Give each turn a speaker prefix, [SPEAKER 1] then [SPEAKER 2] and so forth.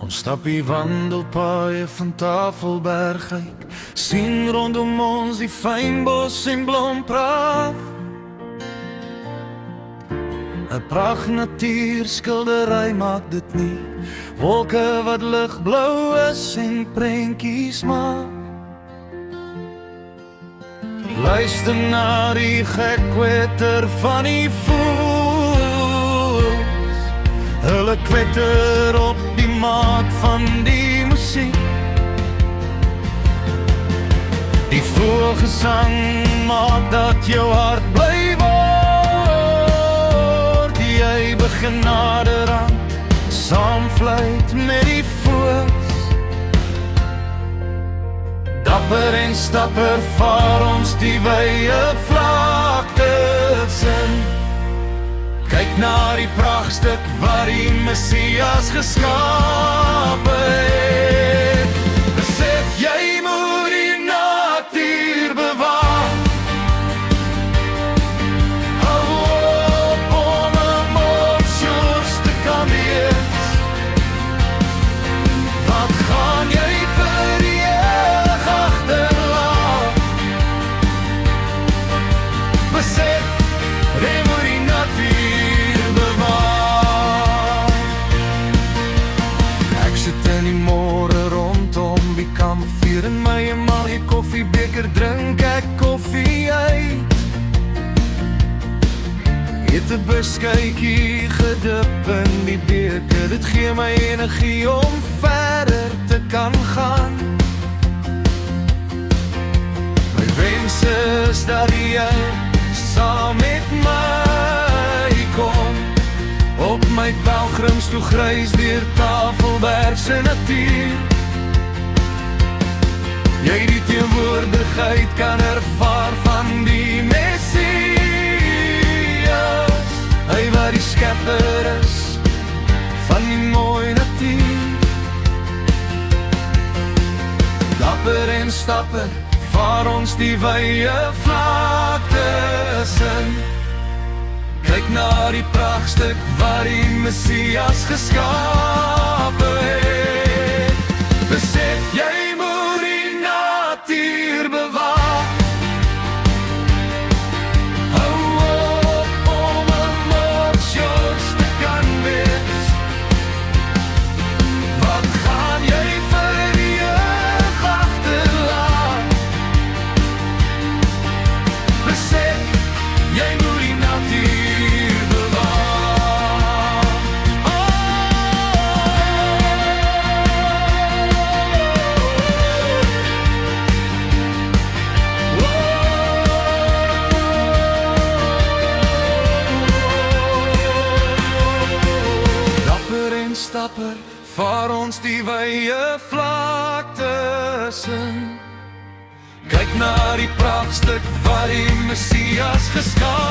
[SPEAKER 1] Ons stap die wandelpaaie van Tafelberg uit, sien rondom ons die fynbos en blompraat. 'n Pragt natuurskildery maak dit nie, wolke wat ligblou is en prentjies maak. Luister na die gekwetter van die voëls, hulle kwetter op die maat van die musiek. Die voëlgesang maak dat jou hart bly word. Jy begin naderhand, saamfluit met die voëls. Dapper en stapper vaar ons die wye vlaktes in. Kyk na die prachtstuk waar die Messias geskape het. Besef jy moet die natuur bewaar. Hou op om 'n morsjoers te kan wees. Wat gaan jy vir die ewig agterlaat? Besef jy moet die natuur bewaar. Ek sit in die môre rondom die kampvuur en my emalje koffiebeker drink ek koffie uit. Eet 'n beskuitjie gedip in die beker, dit gee my energie om verder te kan gaan. My wens is dat jy saam met my kom, op my pelgrims toe grys deur Tafelberg se natuur. Jy die teenwoordigheid kan ervaar van die Messias, hy wat die skepper is van die mooi natuur. Dapper en stapper vaar ons die wye vlaktes in. Kyk na die prachtstuk waar die Messias geskape het. Besef jy moet die natuur bewaar. Hou op om 'n morsjoers te kan wees. Wat gaan jy vir die ewig agterlaat? Besef jy moet die natuur bewaar. Dapper en stapper vaar ons die wye vlaktes in. Kyk na die prachtstuk waar die Messias geskape